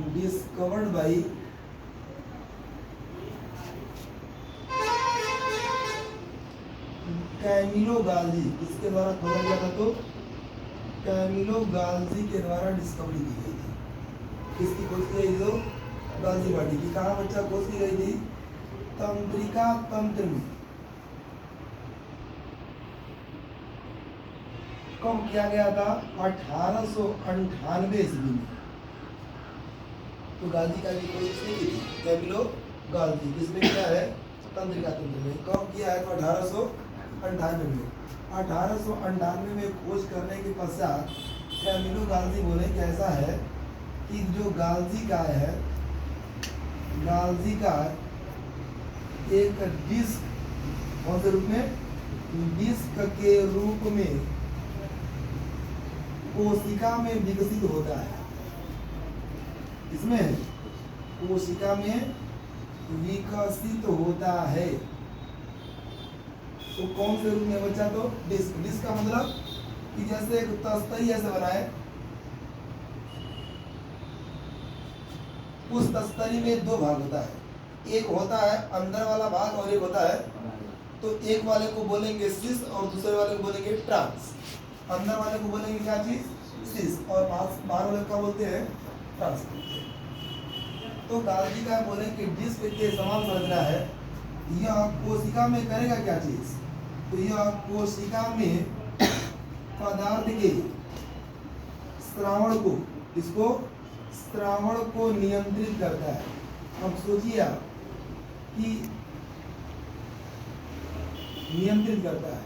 Discovered by Camillo गाल्जी। किसके द्वारा खोजा गया था? तो कैमिलो गाल्जी के द्वारा डिस्कवरी की गई थी। किसकी खोज की गई? तो गाल्जी पार्टी की। कहाँ बच्चा खोज की गई थी? तंत्रिका तंत्र में। कब किया गया था? 1898 ईस्वी में। तो गाल्जी का भी खोज किसने की थी? Camillo Golgi. किसमें किया है? तंत्रिका तंत्र में। कब किया है? तो 1898 में। 1898 में खोज करने के पश्चात कैमिलो गाल्जी बोले कि ऐसा है कि जो गाल्जी का है, गाल्जी का एक डिस्क, कौन से रूप में? डिस्क के रूप में कोशिका में विकसित होता है। इसमें कोशिका में विकसित होता है। तो कौन से रूप में बच्चा? तो डिस्क। डिस्क का मतलब कि जैसे एक तस्तरी ऐसे बनाए, उस तस्तरी में दो भाग होता है। एक होता है अंदर वाला भाग और एक होता है, तो एक वाले को बोलेंगे सिस और दूसरे वाले को बोलेंगे ट्रांस। अंदर वाले को बोलेंगे क्या चीज? सिस। और बाहर वाले का बोलते हैं ट्रांस। तो गाल्जी का बोले कि डिस्क के समान संरचना है। यह कोशिका में करेगा क्या चीज? तो यह कोशिका में पदार्थ के श्रावण को, इसको श्रावण को नियंत्रित करता है। अब सोचिए आप कि नियंत्रित करता है,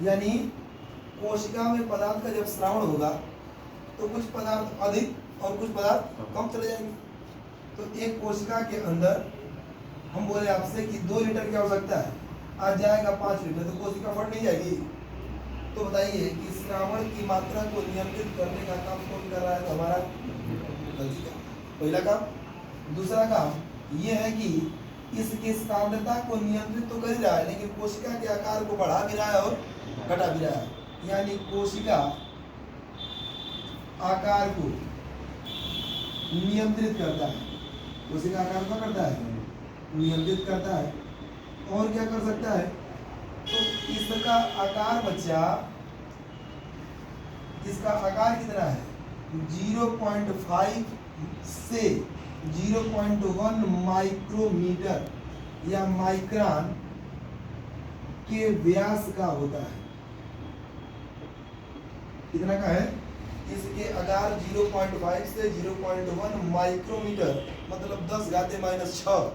यानी कोशिका में पदार्थ का जब श्रावण होगा तो कुछ पदार्थ अधिक और कुछ पदार्थ कम चले जाएंगे। तो एक कोशिका के अंदर हम बोले आपसे कि 2 लीटर की आवश्यकता है, आज जाएगा 5 लीटर, तो कोशिका फट नहीं जाएगी। तो बताइए कि श्रावण की मात्रा को नियंत्रित करने का काम कौन कर रहा है? तो हमारा गाल्जी का पहला काम। दूसरा काम यह है कि इसकी सांद्रता को नियंत्रित तो कर ही रहा है, लेकिन कोशिका के आकार को बढ़ा भी रहा है और घटा भी रहा है। यानी कोशिका आकार को नियंत्रित करता है। कोशिका आकार क्या करता है? नियंत्रित करता है। और क्या कर सकता है? तो इसका आकार बच्चा, इसका आकार कितना है? 0.5 से 0.1 माइक्रोमीटर या माइक्रोन के व्यास का होता है। कितना का है? इसके आकार 0.5 से 0.1 माइक्रोमीटर, मतलब 10⁻⁻⁶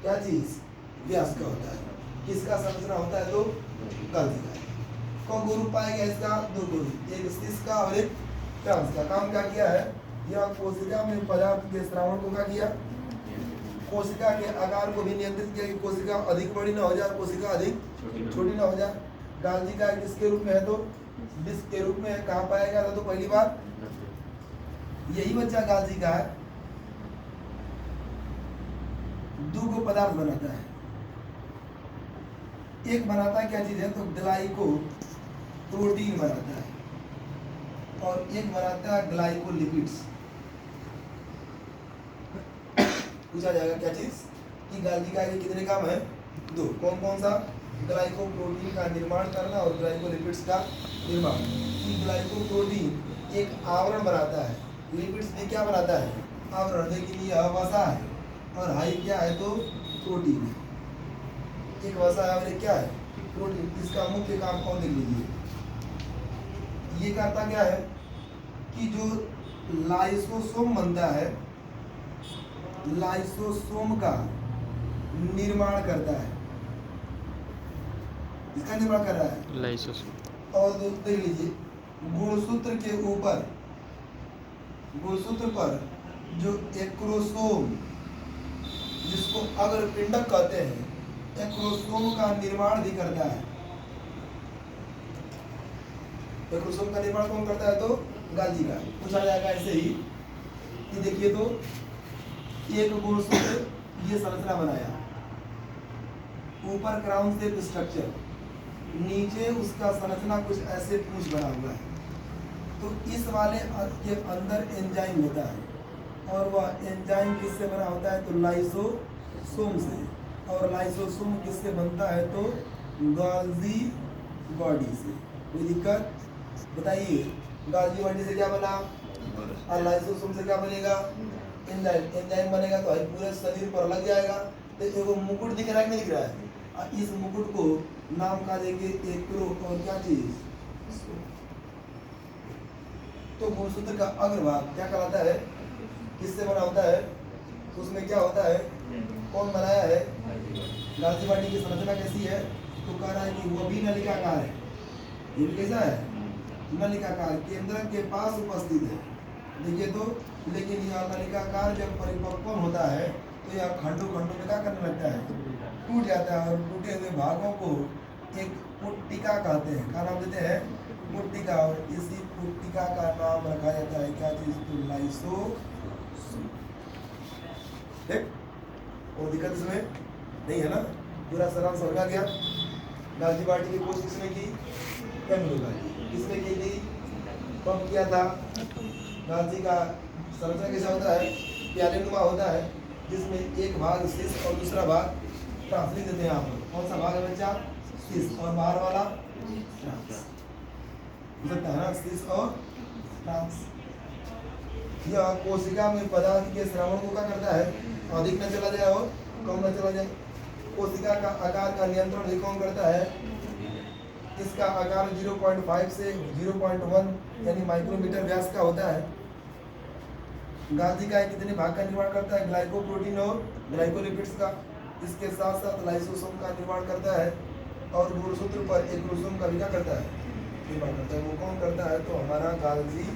क्या चीज? व्यास का होता है। किसका संरचना होता है? तो गाल्जी का। कौन गुरु पाएगा इसका? 2 गुरु, एक सिस का और एक ट्रांस का। काम क्या किया है? यह कोशिका में पदार्थ के श्रावण को क्या किया? कोशिका के आकार को भी नियंत्रित किया कि कोशिका अधिक बड़ी ना हो जाए, कोशिका अधिक छोटी ना हो जाए। गाल्जी का किसके रूप में है? तो डिस्क के रूप में है। कहाँ पाया गया था? तो पहली बार यही बच्चा गाल्जी का है। 2 को पदार्थ बनाता है। एक बनाता है क्या चीज है? तो ग्लाइको प्रोटीन बनाता है, और एक बनाता है ग्लाइकोलिपिड्स। पूछा जाएगा क्या चीज? कि गाल्जी का कितने काम है? 2। कौन कौन सा? ग्लाइको प्रोटीन का निर्माण करना और ग्लाइकोलिपिड्स का निर्माण। ग्लाइको प्रोटीन एक आवरण बनाता है, लिपिड्स भी क्या बनाता है? आवरण। लेकिन यह वसा है और हाई क्या है? तो प्रोटीन है। एक वसा है और एक क्या है? प्रोटीन। इसका मुख्य काम कौन? देख लीजिए। ये करता क्या है कि जो लाइसोसोम बनता है, लाइसोसोम का निर्माण करता है। इसका निर्माण कर रहा है लाइसोसोम। और देख लीजिए, गुणसूत्र के ऊपर, गुणसूत्र पर जो एक्रोसोम, जिसको अग्रपिंडक कहते हैं, एक्रोसोम का निर्माण भी करता है। एक्रोसोम का निर्माण कौन करता है? तो गाल्जी का। पूछा जाएगा ऐसे ही कि देखिए, तो एक गुणसूत्र ये संरचना बनाया, ऊपर क्राउन शेप स्ट्रक्चर, नीचे उसका संरचना कुछ ऐसे पूंछ बना हुआ है। तो इस वाले के अंदर एंजाइम होता है, और वह एंजाइम किससे बना होता है तो लाइसोसोम से, और लाइसोसोम किससे बनता है तो गोल्गी बॉडी से। कोई दिक्कत बताइए, गोल्गी बॉडी से क्या बना और लाइसोसोम से क्या बनेगा एंजाइम, एंजाइम बनेगा तो भाई पूरे शरीर पर लग जाएगा। तो एगो मुकुट दिख रहा है कि नहीं दिख रहा है, और इस मुकुट को नाम का देंगे एक्रो और क्या चीज तो गुणसूत्र का अग्रभाग क्या कहलाता है, किससे बना होता है, उसमें क्या होता है, कौन बनाया है, गोल्गी बॉडी की संरचना कैसी है तो कह रहा है कि वो भी नलिकाकार है। ये भी कैसा है, नलिकाकार केंद्रक के पास उपस्थित है। देखिए तो लेकिन यह नलिकाकार जब परिपक्व होता है तो यह खंडों खंडों में क्या करने लगता है, टूट जाता है, और टूटे हुए भागों को एक पुट्टिका कहते हैं। क्या नाम देते हैं, पुट्टिका, और इसी पुट्टिका का नाम रखा जाता है क्या चीज तो लाइसोसोम। ठीक, और दिक्कत इसमें नहीं है ना, पूरा सारांश समझ आ गया। गोल्गी बॉडी की खोज किसने की, कैमिलो की। किसने की थी, कब किया था। गोल्गी का संरचना कैसा होता है, प्यालेनुमा होता है, जिसमें एक भाग शीर्ष और दूसरा भाग ट्रांस लिख देते हैं यहाँ पर। कौन सा भाग है बच्चा, शीर्ष, और बाहर वाला ट्रांस सकता है ना, शीर्ष और ट्रांस। यह कोशिका में पदार्थ के श्रवण को क्या करता है, अधिक न चला जाए और कम न चला जाए। कोशिका का आकार का नियंत्रण भी कौन करता है, इसका आकार 0.5 से 0.1 यानी माइक्रोमीटर व्यास का होता है। गोल्गी का कितने भाग का निर्माण करता है, ग्लाइकोप्रोटीन और ग्लाइकोलिपिड्स का। इसके साथ साथ लाइसोसोम का निर्माण करता है, और गुणसूत्र पर एक्रोसोम का भी क्या करता है, निर्माण करता है। वो कौन करता है तो हमारा गोल्गी